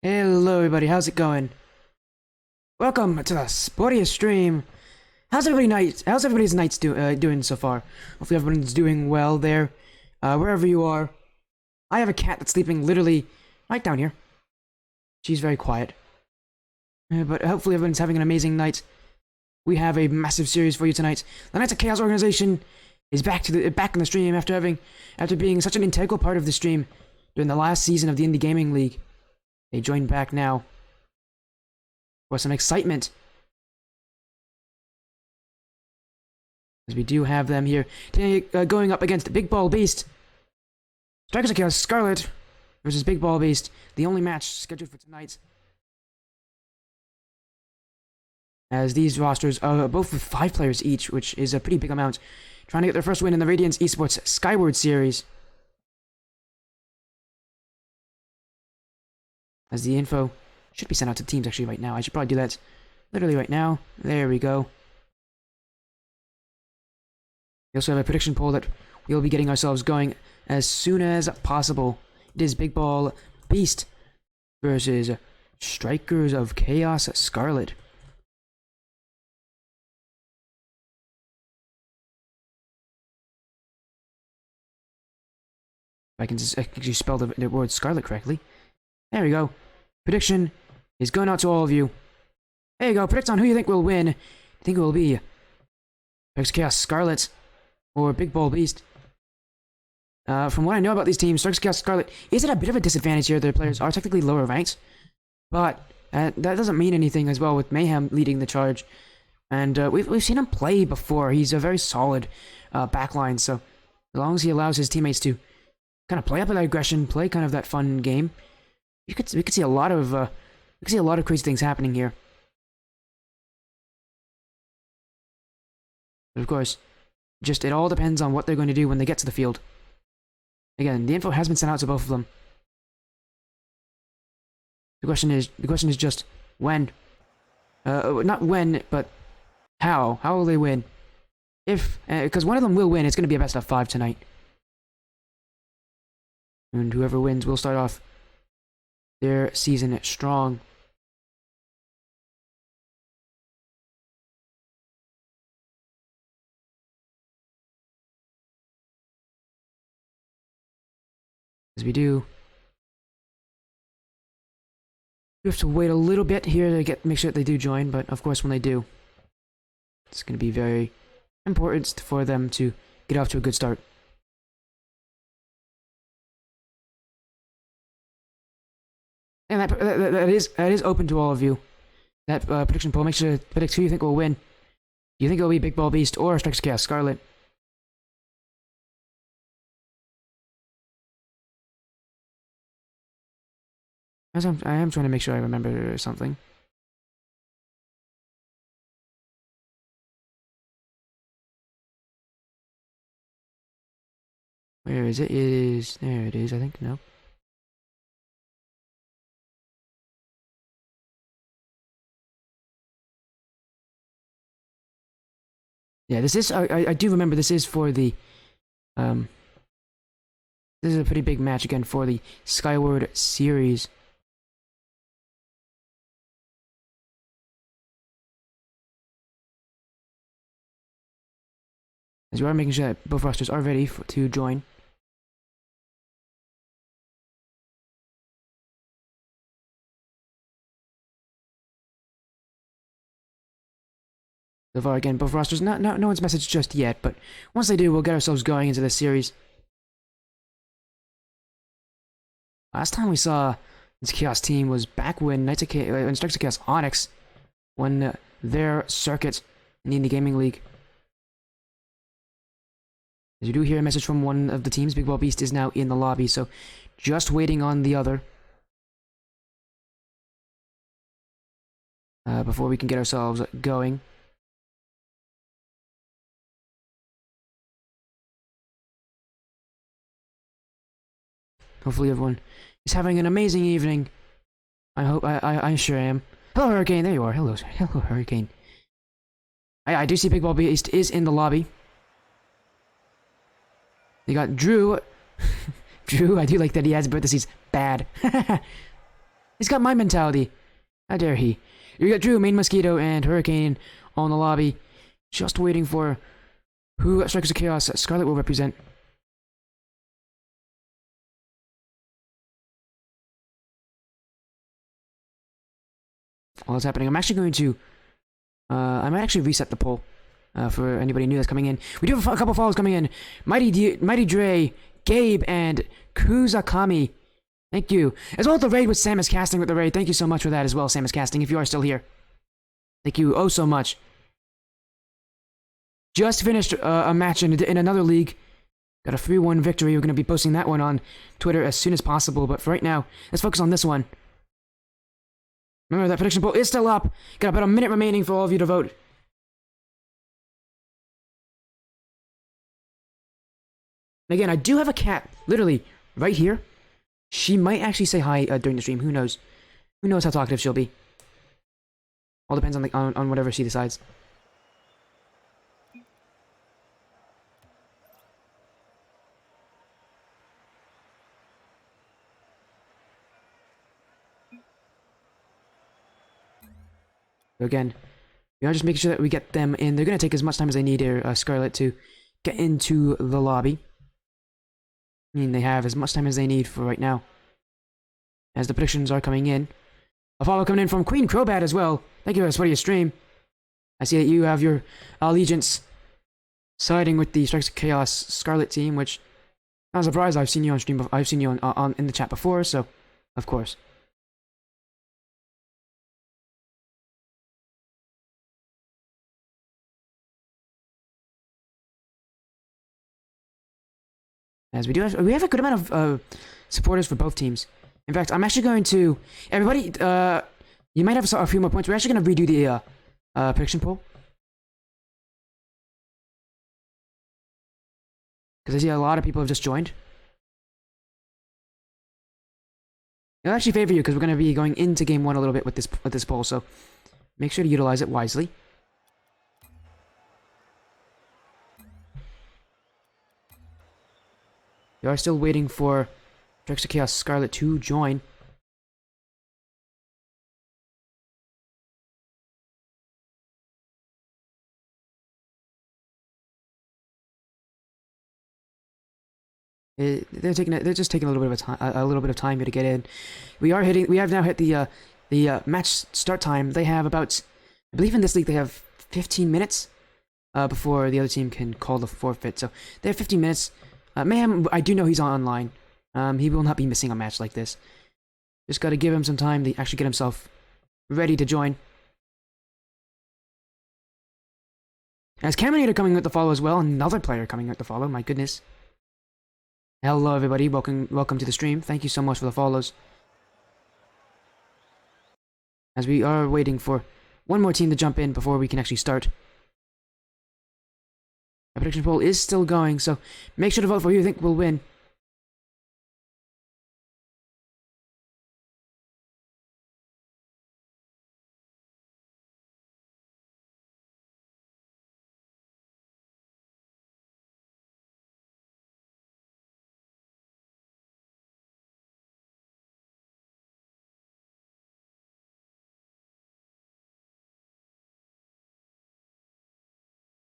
Hello everybody, how's it going? Welcome to the sportiest stream. How's everybody's nights doing so far? Hopefully everyone's doing well there, wherever you are. I have a cat that's sleeping literally right down here. She's very quiet. But hopefully everyone's having an amazing night. We have a massive series for you tonight. The Knights of Chaos organization is back in the stream after being such an integral part of the stream during the last season of the Indie Gaming League. They joined back now for some excitement, as we do have them here going up against Big Ball Beast. Strikers of Chaos Scarlet versus Big Ball Beast, the only match scheduled for tonight. As these rosters are both with 5 players each, which is a pretty big amount, trying to get their first win in the Radiance Esports Skyward series. As the info should be sent out to teams actually right now. I should probably do that literally right now. There we go. We also have a prediction poll that we'll be getting ourselves going as soon as possible. It is Big Ball Beast versus Strikers of Chaos Scarlet. I can actually spell the word Scarlet correctly. There we go. Prediction is going out to all of you. There you go. Predict on who you think will win. You think it will be Strikers of Chaos Scarlet or Big Ball Beast? From what I know about these teams, Strikers of Chaos Scarlet is at a bit of a disadvantage here. Their players are technically lower ranked, but that doesn't mean anything as well with Mayhem leading the charge. And we've seen him play before. He's a very solid backline, so as long as he allows his teammates to kind of play up that aggression, play kind of that fun game, we could see a lot of crazy things happening here. But of course, it all depends on what they're going to do when they get to the field. Again, the info has been sent out to both of them. The question is just when. Not when, but how. How will they win? If because one of them will win, it's going to be a best of 5 tonight. And whoever wins will start off their season strong. As we do, we have to wait a little bit here to make sure that they do join, but of course when they do, it's going to be very important for them to get off to a good start. And that is open to all of you. That prediction poll, make sure to predict who you think will win. Do you think it will be Big Ball Beast or Strikers of Chaos Scarlet? I am trying to make sure I remember something. Where is it? There it is, I think. No. Yeah, this is, I do remember this is for the, this is a pretty big match again for the Skyward series. As we are making sure that both rosters are ready to join. So far, again, both rosters, no one's messaged just yet, but once they do, we'll get ourselves going into this series. Last time we saw this Chaos team was back when Strikers of Chaos Onyx won their circuit in the Indie Gaming League. As you do hear a message from one of the teams, Big Ball Beast is now in the lobby, so just waiting on the other before we can get ourselves going. Hopefully everyone is having an amazing evening. I sure am. Hello, Hurricane. There you are. Hello, Hurricane. I do see Big Ball Beast is in the lobby. They got Drew. Drew, I do like that he has parentheses bad. He's got my mentality. How dare he? You got Drew, Main Mosquito, and Hurricane all in the lobby, just waiting for who Strikers of Chaos Scarlet will represent. While that's happening, I'm actually going to I might actually reset the poll for anybody new that's coming in. We do have a couple follows coming in. Mighty Dre, Gabe, and Kuzakami. Thank you. As well as the raid with Samus Casting with the raid. Thank you so much for that as well, Samus Casting, if you are still here. Thank you oh so much. Just finished a match in another league. Got a 3-1 victory. We're going to be posting that one on Twitter as soon as possible. But for right now, let's focus on this one. Remember, that prediction poll is still up. Got about a minute remaining for all of you to vote. And again, I do have a cat, literally, right here. She might actually say hi during the stream. Who knows? Who knows how talkative she'll be? All depends on whatever she decides. Again, we are just making sure that we get them in. They're going to take as much time as they need here, Scarlet, to get into the lobby. I mean, they have as much time as they need for right now. As the predictions are coming in. A follow coming in from Queen Crobat as well. Thank you for sweating your stream. I see that you have your allegiance siding with the Strikes of Chaos Scarlet team, which, not a surprise, I've seen you on stream. I've seen you in the chat before, so of course. As we have a good amount of supporters for both teams. In fact, I'm actually going to everybody. You might have a few more points. We're actually going to redo the prediction poll because I see a lot of people have just joined. It'll actually favor you because we're going to be going into game 1 a little bit with this poll. So make sure to utilize it wisely. We are still waiting for Strikes of Chaos Scarlet to join. They're just taking a little bit of time here to get in. We have now hit the match start time. They have about, I believe in this league they have 15 minutes before the other team can call the forfeit. So they have 15 minutes. Mayhem, I do know he's online. He will not be missing a match like this. Just got to give him some time to actually get himself ready to join. As Caminator coming with the follow as well, another player coming with the follow. My goodness. Hello everybody, welcome to the stream. Thank you so much for the follows. As we are waiting for one more team to jump in before we can actually start. The prediction poll is still going, so make sure to vote for who you think will win.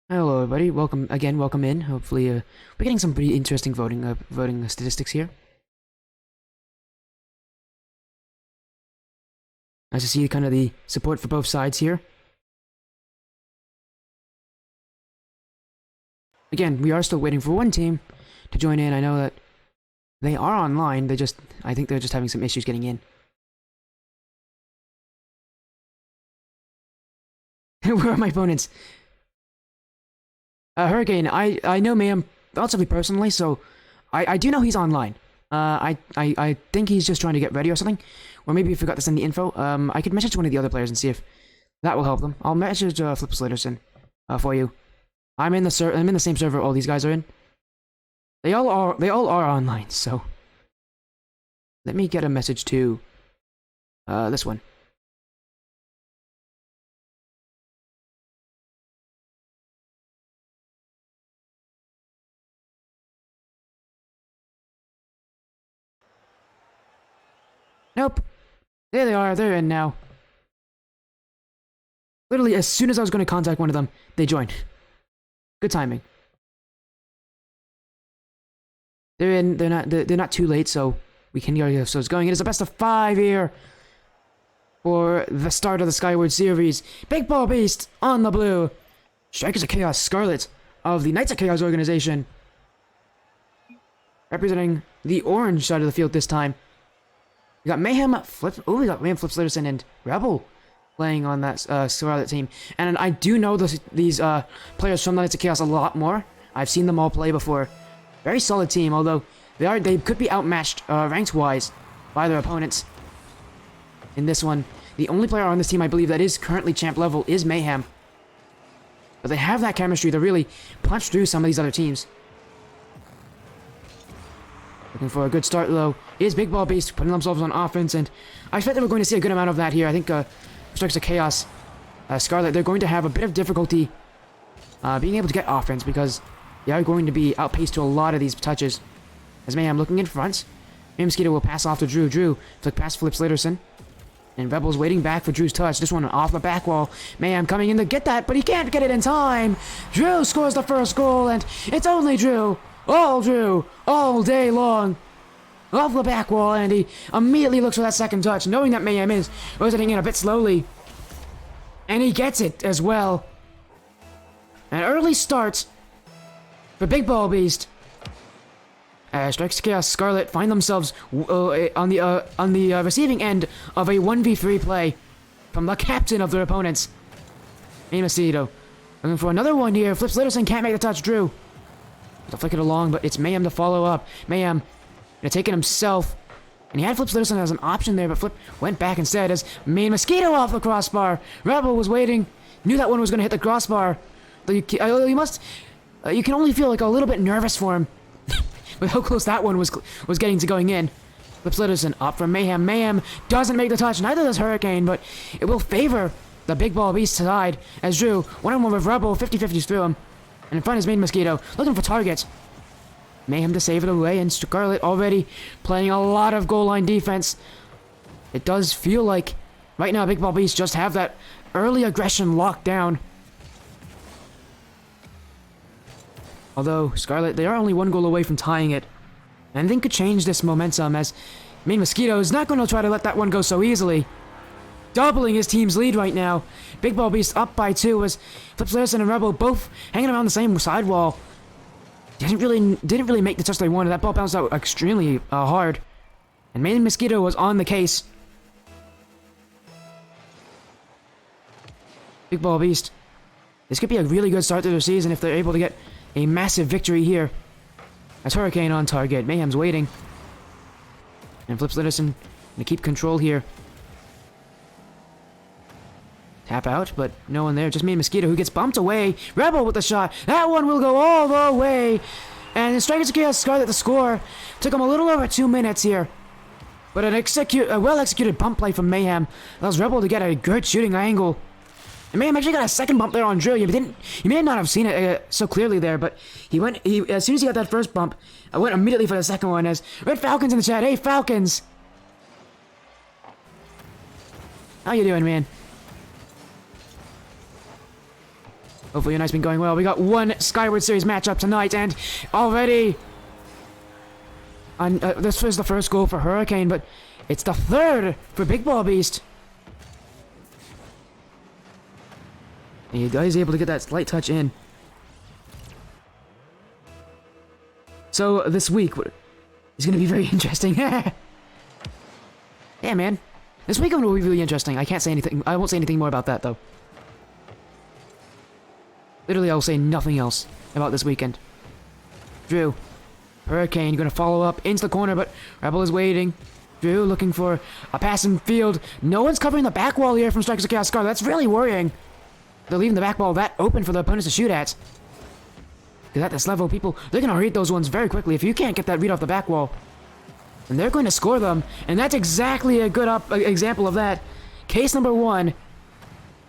Hello everybody, welcome in. Hopefully we're getting some pretty interesting voting statistics here. Nice to see kind of the support for both sides here. Again, we are still waiting for one team to join in. I know that they are online, I think they're just having some issues getting in. Where are my opponents? Hurricane, I know Mayhem relatively personally, so I do know he's online. I think he's just trying to get ready or something. Or maybe he forgot to send the info. I could message one of the other players and see if that will help them. I'll message Flip Slaterson for you. I'm in the same server all these guys are in. They all are online, so let me get a message to this one. Nope. There they are. They're in now. Literally, as soon as I was going to contact one of them, they joined. Good timing. They're in. They're not too late, so we can get so it's going. It is a best of 5 here for the start of the Skyward series. Big Ball Beast on the blue. Strikers of Chaos, Scarlet of the Knights of Chaos organization, representing the orange side of the field this time. We got Mayhem Flip. Oh, we got Mayhem Flip Slitterson and Rebel playing on that Scarlet team. And I do know these players from the Knights of Chaos a lot more. I've seen them all play before. Very solid team, although they could be outmatched ranks-wise by their opponents. In this one, the only player on this team I believe that is currently champ level is Mayhem. But they have that chemistry to really punch through some of these other teams. Looking for a good start, though, is Big Ball Beast putting themselves on offense, and I expect that we're going to see a good amount of that here. I think Strikes of Chaos, Scarlet, they're going to have a bit of difficulty being able to get offense because they are going to be outpaced to a lot of these touches. As Mayhem looking in front, Mayhem Mosquito will pass off to Drew. Drew flick past Flip Slitterson. And Rebel's waiting back for Drew's touch. This one off the back wall. Mayhem coming in to get that, but he can't get it in time. Drew scores the first goal, and it's only Drew, all day long. Off the back wall, and he immediately looks for that second touch, knowing that Mayhem is rotating in a bit slowly. And he gets it as well. An early start for Big Ball Beast. Strikes Chaos Scarlet find themselves on the receiving end of a 1v3 play from the captain of their opponents, Mosquito. Looking for another one here. Flip Slitterson can't make the touch. Drew to flick it along, but it's Mayhem to follow up. Mayhem gonna take it himself, and he had Flip Slitterson as an option there, but Flip went back instead as Mosquito off the crossbar. Rebel was waiting, knew that one was gonna hit the crossbar. You can only feel like a little bit nervous for him. With how close that one was getting to going in. Flip Slitterson up from Mayhem. Mayhem doesn't make the touch. Neither does Hurricane, but it will favor the Big Ball Beast side as Drew, one-on-one with Rebel, 50-50s through him. And in front is Mosquito, looking for targets. Mayhem to save it away, and Scarlet already playing a lot of goal line defense. It does feel like right now Big Ball Beast just have that early aggression locked down. Although, Scarlet, they are only one goal away from tying it. And I think could change this momentum as Mosquito is not going to try to let that one go so easily. Doubling his team's lead right now. Big Ball Beast up by 2 as Flip Slitterson and Rebel both hanging around the same sidewall. Didn't really make the touch they wanted. That ball bounced out extremely hard. And Mosquito was on the case. Big Ball Beast. This could be a really good start to their season if they're able to get a massive victory here. That's Hurricane on target. Mayhem's waiting. And Flip Slitterson gonna keep control here. Tap out, but no one there. Just Mosquito who gets bumped away. Rebel with the shot. That one will go all the way. And the Strikers of Chaos Scarlet the score. Took him a little over 2 minutes here. But a well-executed bump play from Mayhem allows Rebel to get a good shooting angle. And Mayhem actually got a second bump there on Drew. You may not have seen it so clearly there, but as soon as he got that first bump, I went immediately for the second one as Red Falcons in the chat. Hey, Falcons! How you doing, man? Hopefully your night's been going well. We got one Skyward Series matchup tonight, and already this was the first goal for Hurricane, but it's the third for Big Ball Beast. And he is able to get that slight touch in. So this week is going to be very interesting. Yeah, man. This weekend will be really interesting. I can't say anything. I won't say anything more about that, though. Literally, I'll say nothing else about this weekend. Drew. Hurricane going to follow up into the corner, but Rebel is waiting. Drew looking for a pass in field. No one's covering the back wall here from Strikers of Chaos Scarlet. That's really worrying. They're leaving the back wall that open for the opponents to shoot at. Because at this level, they're going to read those ones very quickly if you can't get that read off the back wall. And they're going to score them. And that's exactly a good example of that. Case number 1.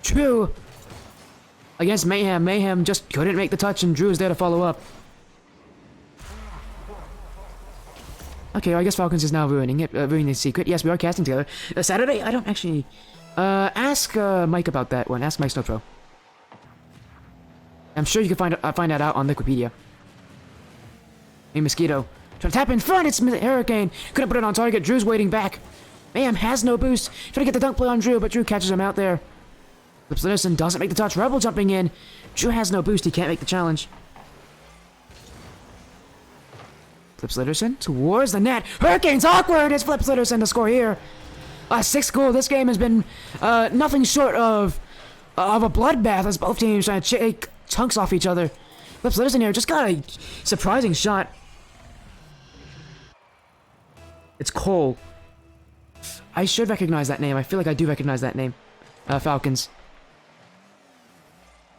Drew against Mayhem. Mayhem just couldn't make the touch, and Drew is there to follow up. Okay, well, I guess Falcons is now ruining it, ruining the secret. Yes, we are casting together. Saturday? I don't actually... ask Mike about that one. Ask Mike Snowpro. I'm sure you can find that out on Wikipedia. Hey, Mosquito. Trying to tap in front, it's Hurricane. Couldn't put it on target. Drew's waiting back. Mayhem has no boost. Trying to get the dunk play on Drew, but Drew catches him out there. Flip Citizen doesn't make the touch. Rebel jumping in. Drew has no boost. He can't make the challenge. Flip Citizen towards the net. Hurricane's awkward. It's Flip Citizen to score here. 6th goal. This game has been nothing short of a bloodbath as both teams trying to shake chunks off each other. Flip Citizen here just got a surprising shot. It's Cole. I should recognize that name. I feel like I do recognize that name. Falcons.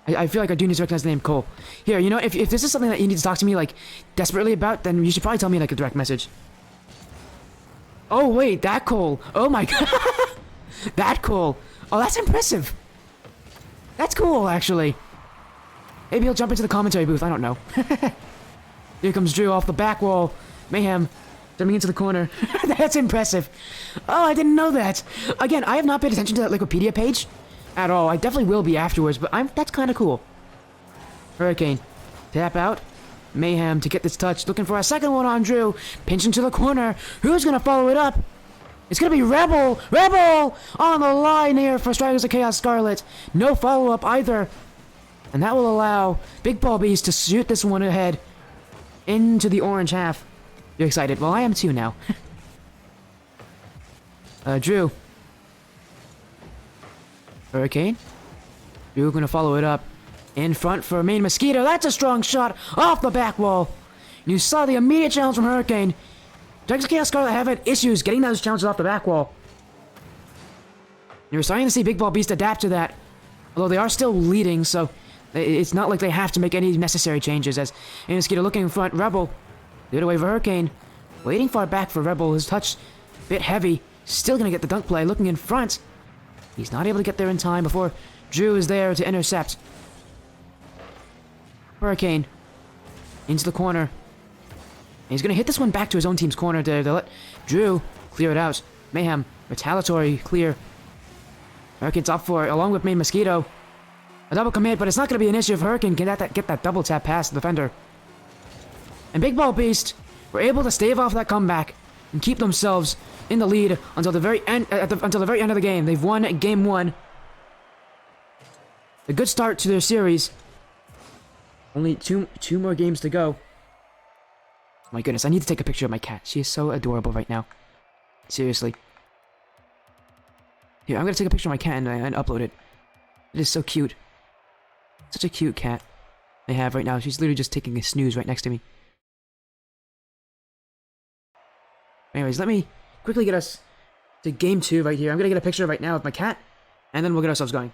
I feel like I do need to recognize the name Cole. Here, you know, if this is something that you need to talk to me, like, desperately about, then you should probably tell me, like, a direct message. Oh, wait, that Cole. Oh, my God. That Cole. Oh, that's impressive. That's cool, actually. Maybe he'll jump into the commentary booth. I don't know. Here comes Drew off the back wall. Mayhem. Jumping into the corner. That's impressive. Oh, I didn't know that. Again, I have not paid attention to that Wikipedia page at all. I definitely will be afterwards, but that's kind of cool. Hurricane. Tap out. Mayhem to get this touch. Looking for a second one on Drew. Pinch into the corner. Who's going to follow it up? It's going to be Rebel. Rebel on the line here for Strikers of Chaos Scarlet. No follow-up either. And that will allow Big Ball Beast to shoot this one ahead into the orange half. You're excited? Well, I am too now. Drew. Hurricane. Drew gonna follow it up. In front for Main Mosquito. That's a strong shot off the back wall. You saw the immediate challenge from Hurricane. Strikers of Chaos Scarlet have had issues getting those challenges off the back wall. You're starting to see Big Ball Beast adapt to that. Although they are still leading, so it's not like they have to make any necessary changes. As Main Mosquito looking in front. Rebel. The other way for Hurricane. Waiting far back for Rebel. His touch a bit heavy. Still gonna get the dunk play. Looking in front. He's not able to get there in time before Drew is there to intercept. Hurricane. Into the corner. And he's gonna hit this one back to his own team's corner to let Drew clear it out. Mayhem. Retaliatory clear. Hurricane's up for it along with Main Mosquito. A double commit, but it's not gonna be an issue if Hurricane can get that double tap past the defender. And Big Ball Beast were able to stave off that comeback and keep themselves in the lead until the very end. Until the very end of the game, they've won Game 1. A good start to their series. Only two more games to go. My goodness, I need to take a picture of my cat. She is so adorable right now. Seriously. Here, I'm gonna take a picture of my cat and upload it. It is so cute. Such a cute cat I have right now. She's literally just taking a snooze right next to me. Anyways, let me quickly get us to Game 2 right here. I'm gonna get a picture right now of my cat, and then we'll get ourselves going.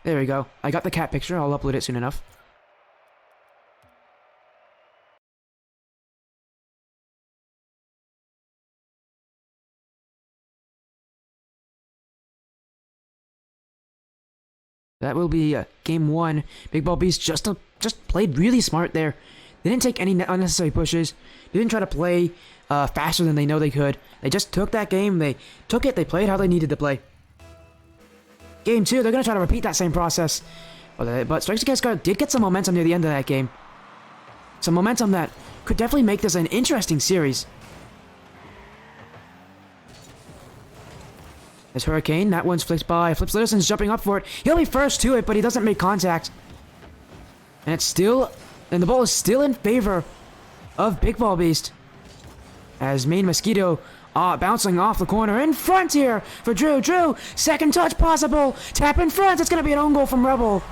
There we go. I got the cat picture. I'll upload it soon enough. That will be Game 1. Big Ball Beast just played really smart there. They didn't take any unnecessary pushes. They didn't try to play faster than they know they could. They just took that game. They took it. They played how they needed to play. Game 2, they're going to try to repeat that same process. But Strikers Against Scarlet did get some momentum near the end of that game. Some momentum that could definitely make this an interesting series. There's Hurricane. That one's flicked by. Flip Citizen's jumping up for it. He'll be first to it, but he doesn't make contact. And it's still... And the ball is still in favor of Big Ball Beast. As Main Mosquito bouncing off the corner in front here for Drew. Drew, second touch possible. Tap in front. It's going to be an own goal from Rebel.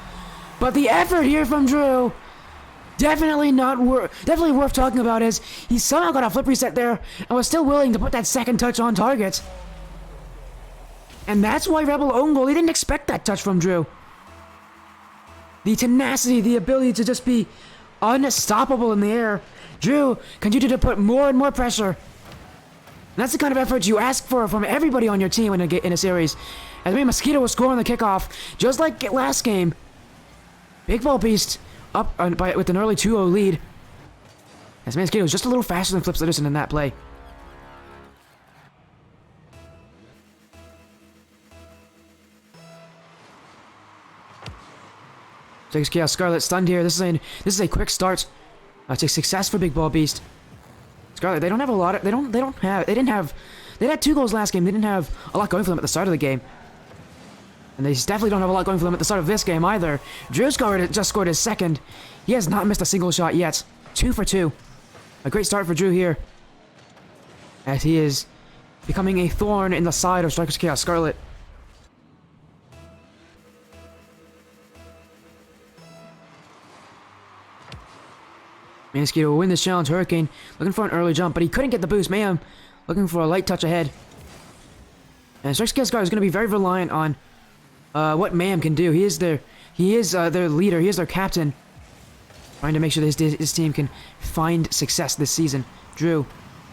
But the effort here from Drew... Definitely worth talking about, as he somehow got a flip reset there and was still willing to put that second touch on target. And that's why Rebel own goal. He didn't expect that touch from Drew. The tenacity, the ability to just be unstoppable in the air. Drew continued to put more and more pressure. that's the kind of effort you ask for from everybody on your team in a series. As Mosquito was scoring the kickoff, just like last game. Big Ball Beast up with an early 2-0 lead. As Mosquito was just a little faster than Flips Litterson in that play. Takes Chaos Scarlet stunned here. This is a quick start. It's a success for Big Ball Beast. Scarlet, they don't have a lot of, they had 2 goals last game. They didn't have a lot going for them at the start of the game. And they definitely don't have a lot going for them at the start of this game either. Drew just scored his second. He has not missed a single shot yet. 2 for 2. A great start for Drew here. As he is becoming a thorn in the side of Strikers Chaos Scarlet. Mosquito will win this challenge. Hurricane looking for an early jump, but he couldn't get the boost. Mayhem looking for a light touch ahead. And Strikers Chaos Scarlet is going to be very reliant on what Mayhem can do. He is their leader. He is their captain. Trying to make sure his team can find success this season. Drew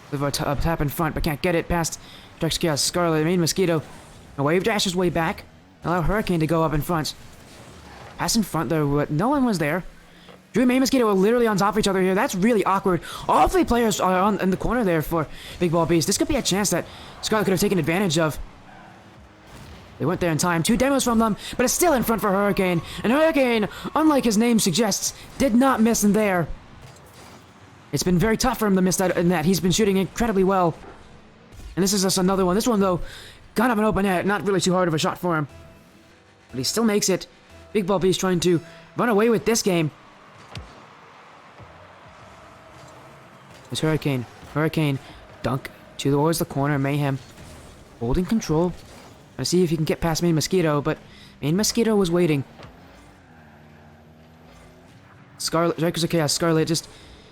with a tap in front, but can't get it past Strikers Chaos Scarlet. Main Mosquito. A wave dash his way back. Allow Hurricane to go up in front. Pass in front there, but no one was there. Drew and Main Mosquito are literally on top of each other here. That's really awkward. All 3 players are in the corner there for Big Ball Beast. This could be a chance that Scarlet could have taken advantage of. They went there in time. 2 demos from them, but it's still in front for Hurricane. And Hurricane, unlike his name suggests, did not miss in there. It's been very tough for him to miss that in that. He's been shooting incredibly well. And this is just another one. This one, though, kind of an open net. Not really too hard of a shot for him. But he still makes it. Big Ball Beast trying to run away with this game. There's Hurricane. Hurricane. Dunk towards the corner. Mayhem holding control. Trying to see if he can get past Main Mosquito, but Main Mosquito was waiting. Scarlet, Strikers of Chaos, Scarlet, just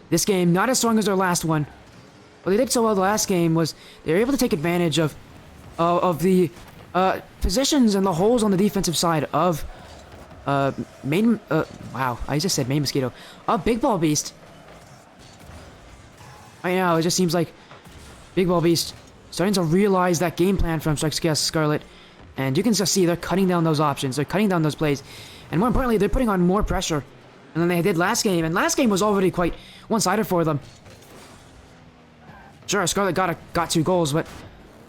this game not as strong as their last one. What they did so well the last game was they were able to take advantage of the positions and the holes on the defensive side of wow, I just said Main Mosquito. Big Ball Beast. Right now, it just seems like Big Ball Beast starting to realize that game plan from Strikers Chaos Scarlet. And you can just see they're cutting down those options. They're cutting down those plays. And more importantly, they're putting on more pressure than they did last game. And last game was already quite one-sided for them. Sure, Scarlet got 2 goals, but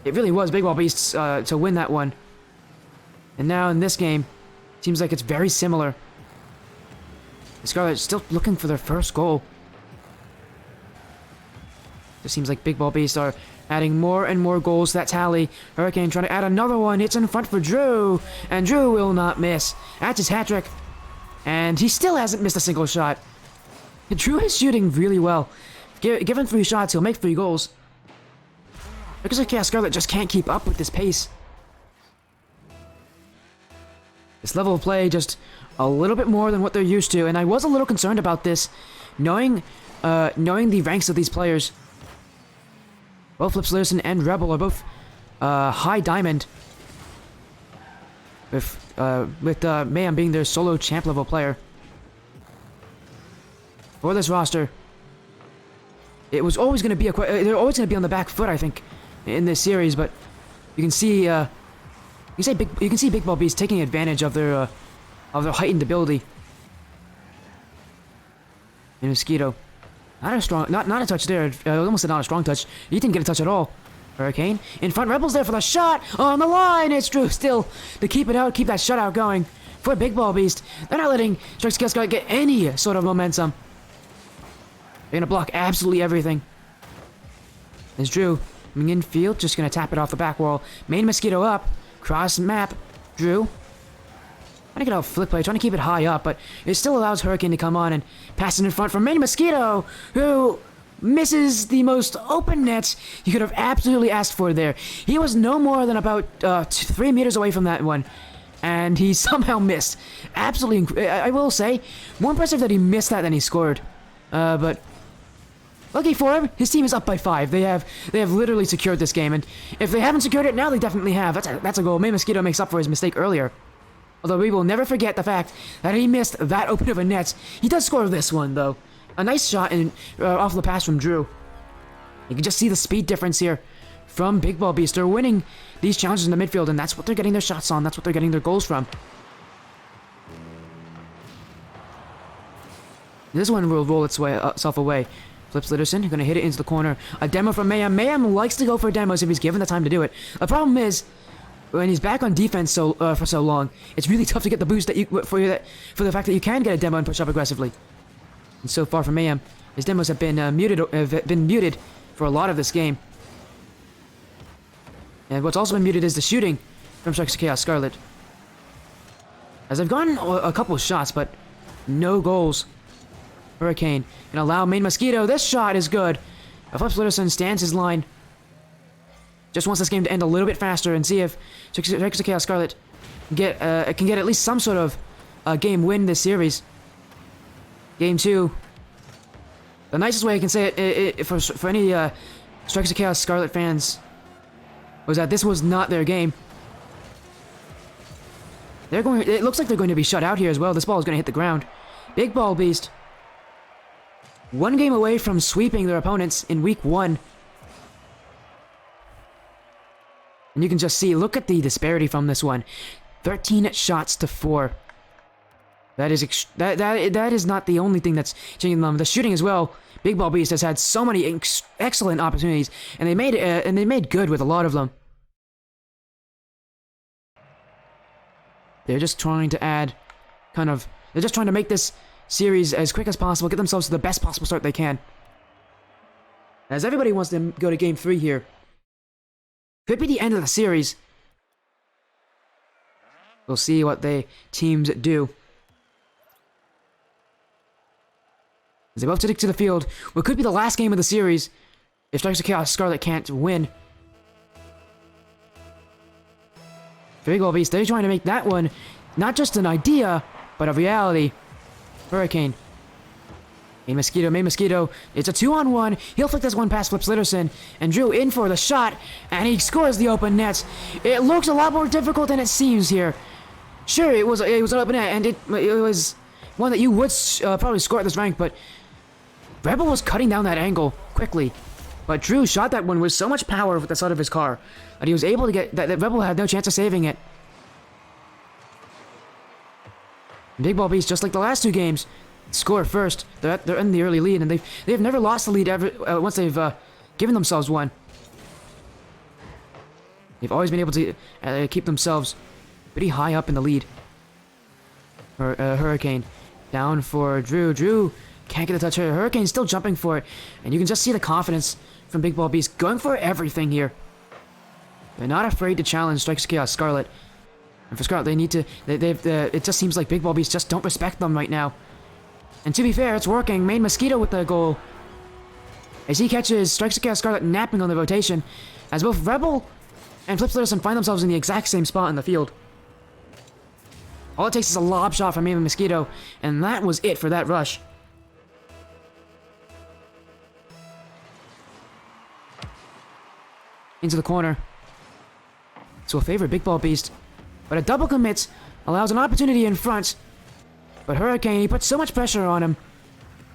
it really was Big Ball Beast's to win that one. And now in this game, seems like it's very similar. Scarlet still looking for their first goal. It seems like Big Ball Beast are adding more and more goals to that tally. Hurricane trying to add another one. It's in front for Drew. And Drew will not miss. That's his hat trick. And he still hasn't missed a single shot. Drew is shooting really well. Given 3 shots, he'll make 3 goals. Because Chaos Scarlet just can't keep up with this pace. This level of play just a little bit more than what they're used to. And I was a little concerned about this, knowing the ranks of these players. Both Flips Litterson and Rebel are both high diamond. With Mayhem being their solo champ level player. For this roster, it was always going to be they're always going to be on the back foot, I think, in this series. But you can see Big Ball Beast taking advantage of their heightened ability. And Mosquito. Not a touch there. Almost not a strong touch. He didn't get a touch at all. Hurricane in front. Rebels there for the shot on the line. It's Drew still to keep it out, keep that shutout going for Big Ball Beast. They're not letting Strikers Chaos get any sort of momentum. They're gonna block absolutely everything. There's Drew coming in field, just gonna tap it off the back wall. Main Mosquito up, cross map. Drew. Trying to get out flick play, trying to keep it high up, but it still allows Hurricane to come on and pass it in front for Main Mosquito, who misses the most open net you could have absolutely asked for there. He was no more than about 3 meters away from that one, and he somehow missed. Absolutely, I will say, more impressive that he missed that than he scored. But lucky for him, his team is up by 5. They have literally secured this game, and if they haven't secured it, now they definitely have. That's a goal. Main Mosquito makes up for his mistake earlier. Although we will never forget the fact that he missed that open of a net. He does score this one, though. A nice shot off the pass from Drew. You can just see the speed difference here from Big Ball Beast. They're winning these challenges in the midfield, and that's what they're getting their shots on. That's what they're getting their goals from. This one will roll itself away. Flips Litterson, gonna hit it into the corner. A demo from Mayhem. Mayhem likes to go for demos if he's given the time to do it. The problem is, when he's back on defense for so long, it's really tough to get the boost that for the fact that you can get a demo and push up aggressively. And so far from Mayhem, his demos have been muted for a lot of this game. And what's also been muted is the shooting from Strikes of Chaos Scarlet. As I've gotten a couple of shots, but no goals. Hurricane gonna allow Main Mosquito. This shot is good. Flips Litterson stands his line. Just wants this game to end a little bit faster and see if Strikes of Chaos Scarlet can get at least some sort of game win this series. Game 2. The nicest way I can say it for any Strikes of Chaos Scarlet fans was that this was not their game. It looks like they're going to be shut out here as well. This ball is going to hit the ground. Big Ball Beast. One game away from sweeping their opponents in week 1. And you can just see, look at the disparity from this one. 13 shots to 4. That is not the only thing that's changing them. The shooting as well. Big Ball Beast has had so many excellent opportunities, and they made good with a lot of them. They're just trying to they're just trying to make this series as quick as possible, get themselves to the best possible start they can. As everybody wants to go to game 3 here. Could be the end of the series. We'll see what teams do. As they both stick to the field, what could be the last game of the series if Strikes of Chaos Scarlet can't win. Big Ball Beast, they're trying to make that one not just an idea, but a reality. Hurricane. Main Mosquito. It's a 2-on-1. He'll flick this one past Flips Litterson. And Drew in for the shot. And he scores the open net. It looks a lot more difficult than it seems here. Sure, it was an open net. And it was one that you would probably score at this rank. But Rebel was cutting down that angle quickly. But Drew shot that one with so much power with the side of his car that he was able to get... that Rebel had no chance of saving it. Big Ball Beast, just like the last 2 games, score first. They're in the early lead, and they've never lost the lead ever once they've given themselves one. They've always been able to keep themselves pretty high up in the lead. Hurricane down for Drew. Drew can't get the touch here. Hurricane's still jumping for it, and you can just see the confidence from Big Ball Beast going for everything here. They're not afraid to challenge Strikes of Chaos Scarlet. And for Scarlet, they need to... it just seems like Big Ball Beast just don't respect them right now. And to be fair, it's working. Main Mosquito with the goal. As he catches Strikes of Chaos Scarlet napping on the rotation. As both Rebel and Flips Litterson find themselves in the exact same spot in the field. All it takes is a lob shot from Main Mosquito. And that was it for that rush. Into the corner. So a favor Big Ball Beast. But a double commit allows an opportunity in front. But Hurricane, he put so much pressure on him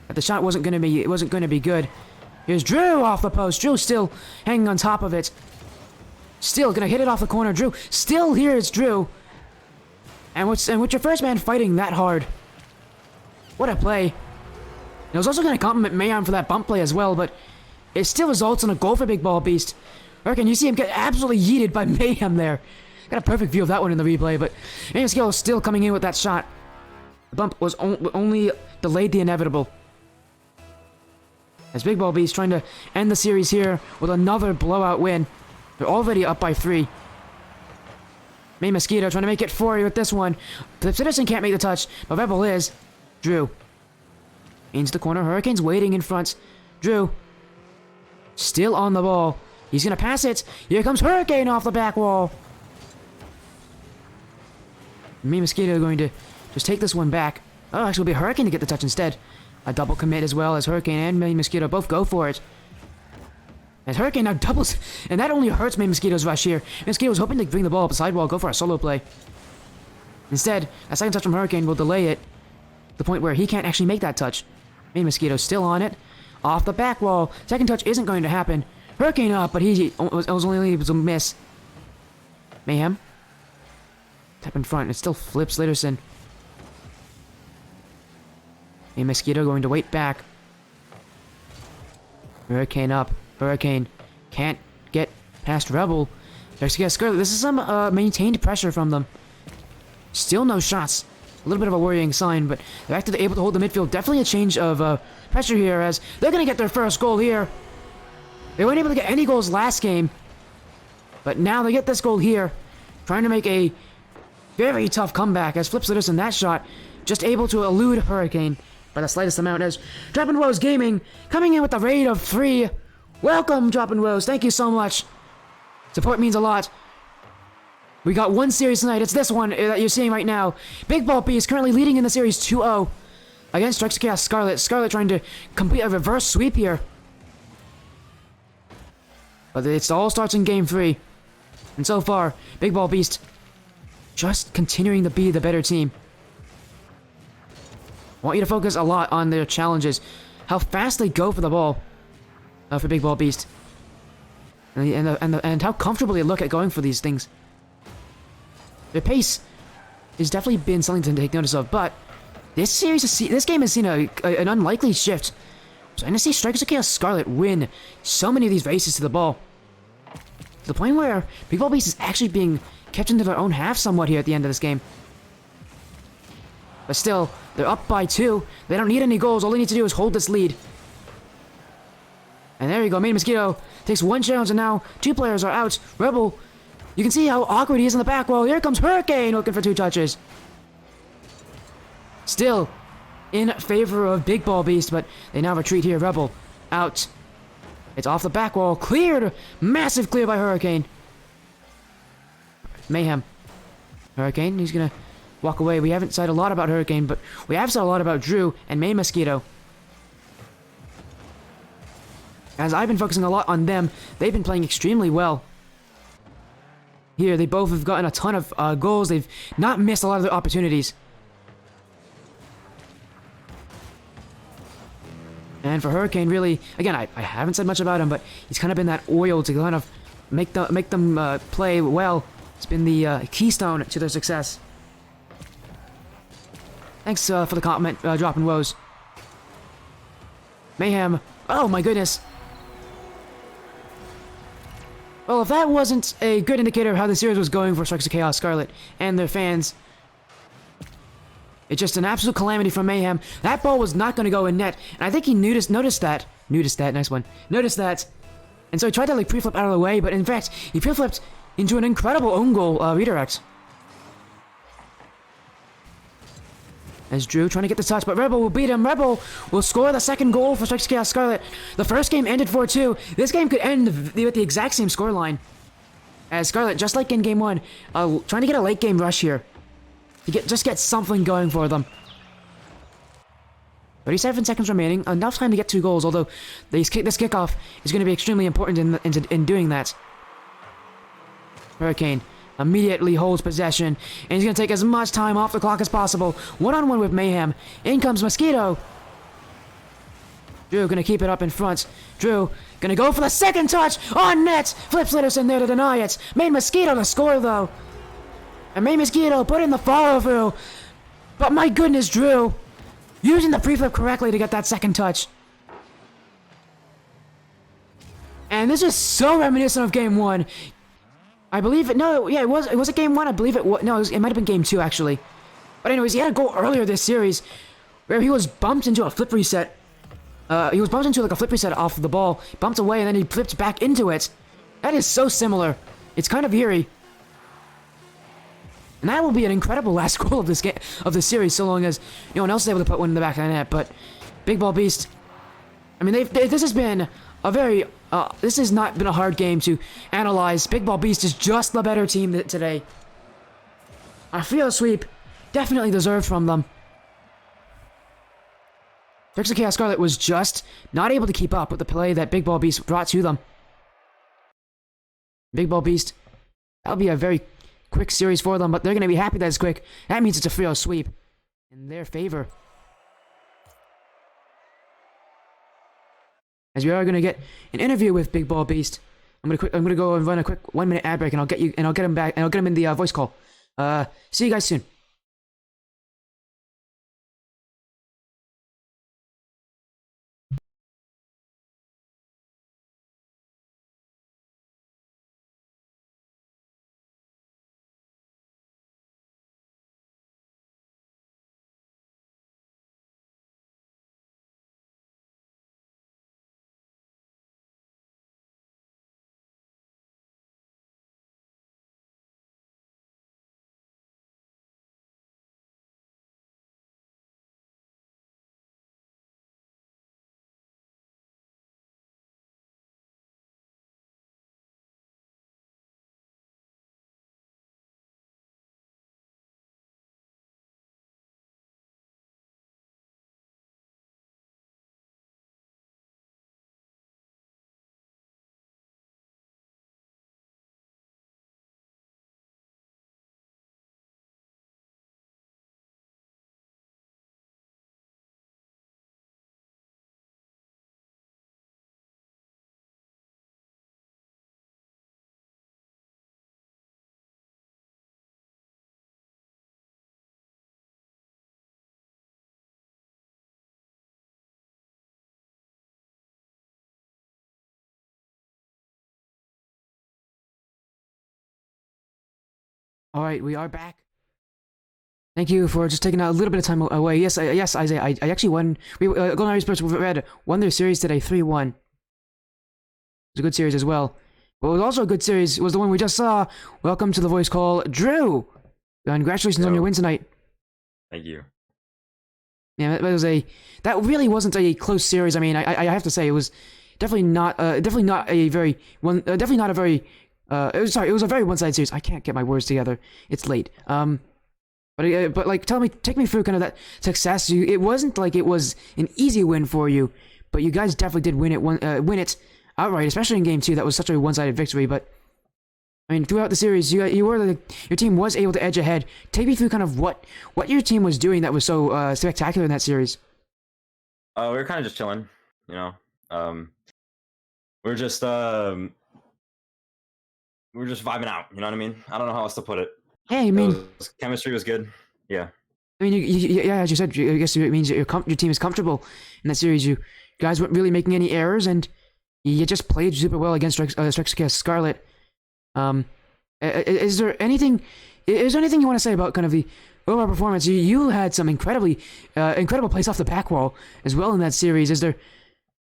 that the shot wasn't going to be good. Here's Drew off the post. Drew still hanging on top of it. Still going to hit it off the corner. Drew still here. It's Drew. And with your first man fighting that hard. What a play. And I was also going to compliment Mayhem for that bump play as well, but it still results in a goal for Big Ball Beast. Hurricane, you see him get absolutely yeeted by Mayhem there. Got a perfect view of that one in the replay, but Mayhem Skill is still coming in with that shot. The bump was only delayed the inevitable. As Big Ball Beast trying to end the series here with another blowout win. They're already up by 3. Main Mosquito trying to make it 4 with this one. The Citizen can't make the touch, but Rebel is. Drew. Into the corner. Hurricane's waiting in front. Drew. Still on the ball. He's going to pass it. Here comes Hurricane off the back wall. Main Mosquito going to just take this one back. Oh, actually, it'll be Hurricane to get the touch instead. A double commit as well as Hurricane and Main Mosquito both go for it. As Hurricane now doubles, and that only hurts Main Mosquito's rush here. Main Mosquito was hoping to bring the ball up the sidewall, go for a solo play. Instead, a second touch from Hurricane will delay it to the point where he can't actually make that touch. Main Mosquito still on it. Off the back wall. Second touch isn't going to happen. Hurricane up, but he was only able to miss. Mayhem. Tap in front. It still flips Slyderson. A Mosquito going to wait back. Hurricane up. Hurricane can't get past Rebel. Scarlet. This is some maintained pressure from them. Still no shots. A little bit of a worrying sign, but the fact that they're able to hold the midfield, definitely a change of pressure here, as they're going to get their first goal here. They weren't able to get any goals last game, but now they get this goal here, trying to make a very tough comeback, as Flip Slyderson, that shot, just able to elude Hurricane by the slightest amount, as Droppin' Woes Gaming coming in with a raid of 3. Welcome, Droppin' Woes. Thank you so much. Support means a lot. We got one series tonight. It's this one that you're seeing right now. Big Ball B is currently leading in the series 2-0 against Strikes of Chaos Scarlet. Scarlet trying to complete a reverse sweep here. But it all starts in Game 3. And so far, Big Ball Beast just continuing to be the better team. I want you to focus a lot on their challenges. How fast they go for the ball for Big Ball Beast. And how comfortable they look at going for these things. Their pace has definitely been something to take notice of, but this game has seen an unlikely shift. So I'm going to see Strikers of Chaos Scarlet win so many of these races to the ball. To the point where Big Ball Beast is actually being kept into their own half somewhat here at the end of this game. But still, they're up by 2. They don't need any goals. All they need to do is hold this lead. And there you go. Main Mosquito takes one challenge, and now 2 players are out. Rebel, you can see how awkward he is in the back row. Here comes Hurricane looking for 2 touches. Still in favor of Big Ball Beast, but they now retreat here. Rebel out. It's off the back wall. Cleared. Massive clear by Hurricane. Mayhem. Hurricane, he's going to walk away. We haven't said a lot about Hurricane, but we have said a lot about Drew and Main Mosquito. As I've been focusing a lot on them, they've been playing extremely well. Here, they both have gotten a ton of goals. They've not missed a lot of their opportunities. And for Hurricane, really, again, I haven't said much about him, but he's kind of been that oil to kind of make them play well. It's been the keystone to their success. Thanks for the comment, Droppin' Woes. Mayhem. Oh my goodness. Well, if that wasn't a good indicator of how the series was going for Strikes of Chaos Scarlet and their fans, it's just an absolute calamity from Mayhem. That ball was not going to go in net, and I think he noticed that. Nice one. Noticed that. And so he tried to like pre-flip out of the way, but in fact, he pre-flipped into an incredible own goal redirect. As Drew trying to get the touch, but Rebel will beat him. Rebel will score the second goal for Strikes of Chaos Scarlet. The first game ended 4-2. This game could end with the exact same scoreline. As Scarlet, just like in Game 1, trying to get a late game rush here. To just get something going for them. 37 seconds remaining. Enough time to get 2 goals, although this kickoff is going to be extremely important in doing that. Hurricane immediately holds possession, and he's going to take as much time off the clock as possible. One-on-one with Mayhem. In comes Mosquito. Drew going to keep it up in front. Drew going to go for the second touch on net. Flip Slyderson there to deny it. Main Mosquito to score, though. And Main Mosquito put in the follow-through. But my goodness, Drew using the pre-flip correctly to get that second touch. And this is so reminiscent of Game 1. I believe it. No, yeah, it was a Game 1. I believe it was. No, it might have been Game 2 actually. But anyways, he had a goal earlier this series where he was bumped into a flip reset. He was bumped into like a flip reset off of the ball, bumped away, and then he flipped back into it. That is so similar. It's kind of eerie. And that will be an incredible last goal of this series, so long as no one else is able to put one in the back of the net. But Big Ball Beast, I mean, this has been a very. This has not been a hard game to analyze. Big Ball Beast is just the better team today. A field sweep, definitely deserved from them. Strikes of Chaos Scarlet was just not able to keep up with the play that Big Ball Beast brought to them. Big Ball Beast, that'll be a very quick series for them, but they're going to be happy that it's quick. That means it's a field sweep in their favor. as we are gonna get an interview with Big Ball Beast. I'm gonna go and run a quick 1-minute ad break, and I'll get him back, and I'll get him in the voice call. See you guys soon. All right, we are back. Thank you for just taking a little bit of time away. Yes, Isaiah. I actually won. Golden Irish Spurs Red won their series today, 3-1. It was a good series as well. What was also a good series was the one we just saw. Welcome to the voice call, Drew. Congratulations on your win tonight. Thank you. Yeah, that really wasn't a close series. I mean, I have to say it was definitely not a very it was a very one-sided series. I can't get my words together. It's late. But like, take me through kind of that success. It wasn't like it was an easy win for you, but you guys definitely did win it outright, especially in game 2. That was such a one-sided victory. But I mean, throughout the series, your team was able to edge ahead. Take me through kind of what your team was doing that was so spectacular in that series. We were kind of just chilling, you know. We were just vibing out. You know what I mean? I don't know how else to put it. Hey, I mean, chemistry was good. Yeah. I mean, yeah, as you said, I guess it means your team is comfortable in that series. You guys weren't really making any errors, and you just played super well against Scarlet. Is there anything you want to say about kind of the overall performance? You had some incredible plays off the back wall as well in that series. Is there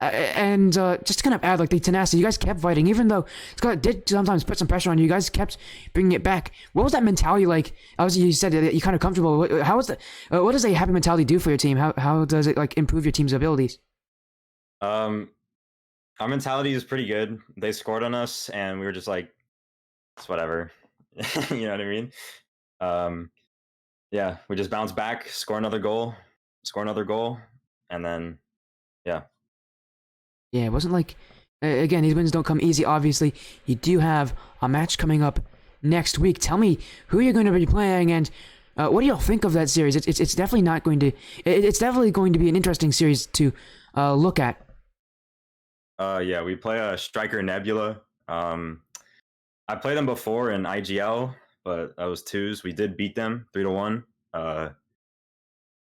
just to kind of add like the tenacity, you guys kept fighting, even though Scarlet did sometimes put some pressure on you. You guys kept bringing it back. What was that mentality like? Obviously, you said that you're kind of comfortable. How was that? What does a happy mentality do for your team? How does it like improve your team's abilities? Our mentality is pretty good. They scored on us, and we were just like, it's whatever. You know what I mean? Yeah, we just bounce back, score another goal, and then, yeah. Yeah, it wasn't like, again, these wins don't come easy, obviously. You do have a match coming up next week. Tell me who you're going to be playing, and what do y'all think of that series? It's definitely not going to, it's definitely going to be an interesting series to look at. Yeah, we play a Striker Nebula. I played them before in IGL, but that was 2s. We did beat them 3-1.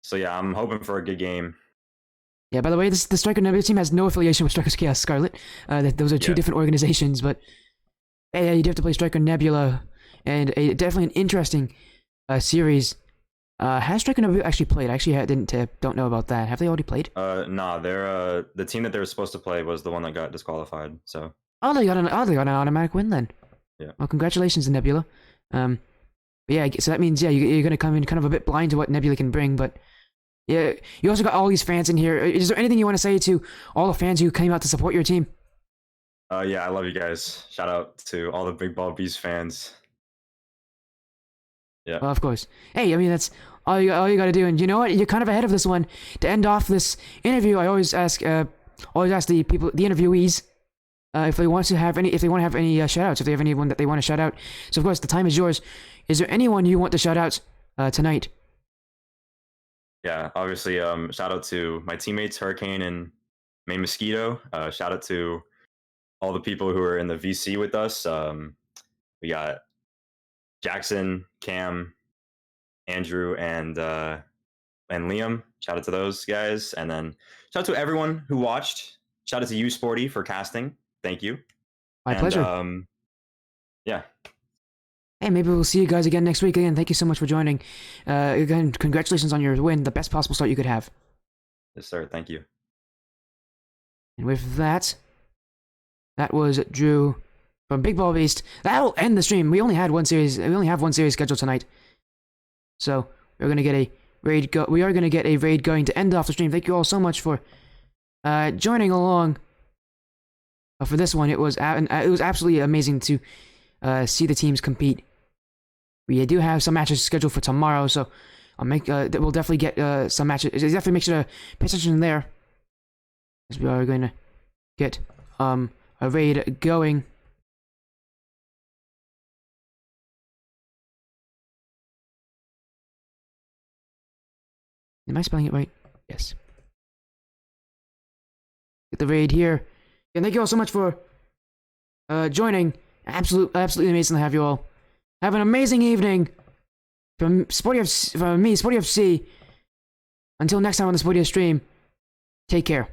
So yeah, I'm hoping for a good game. Yeah, by the way, the Striker Nebula team has no affiliation with Striker Chaos Scarlet. Those are two different organizations, but yeah, you do have to play Striker Nebula, and definitely an interesting series. Has Striker Nebula actually played? I actually don't know about that. Have they already played? Nah, they're the team that they were supposed to play was the one that got disqualified. So they got an automatic win then. Yeah. Well, congratulations, Nebula. But yeah, so that means you're gonna come in kind of a bit blind to what Nebula can bring, but. Yeah, you also got all these fans in here. Is there anything you want to say to all the fans who came out to support your team? Yeah, I love you guys. Shout out to all the Big Ball Beast fans. Yeah. Well, of course. Hey, I mean, that's all you got to do. And you know what? You're kind of ahead of this one. To end off this interview, I always ask the interviewees, if they want to have any shout outs, if they have anyone that they want to shout out. So of course, the time is yours. Is there anyone you want to shout out tonight? Yeah, obviously, shout out to my teammates, Hurricane and Main Mosquito. Shout out to all the people who are in the VC with us. We got Jackson, Cam, Andrew, and Liam. Shout out to those guys. And then shout out to everyone who watched. Shout out to you, Sporty, for casting. Thank you. My pleasure. Yeah. Hey, maybe we'll see you guys again next week. Again, thank you so much for joining. Again, congratulations on your win. The best possible start you could have. Yes, sir. Thank you. And with that, that was Drew from Big Ball Beast. That'll end the stream. We only had one series. We only have one series scheduled tonight. So we're gonna get a raid. We are gonna get a raid going to end off the stream. Thank you all so much for joining along. For this one, it was absolutely amazing to see the teams compete. We do have some matches scheduled for tomorrow, so I'll make. We'll definitely get some matches. Definitely make sure to pay attention there, as we are going to get a raid going. Am I spelling it right? Yes. Get the raid here. And thank you all so much for joining. Absolutely amazing to have you all. Have an amazing evening. From me, Sporty FC. Until next time on the Sporty stream, take care.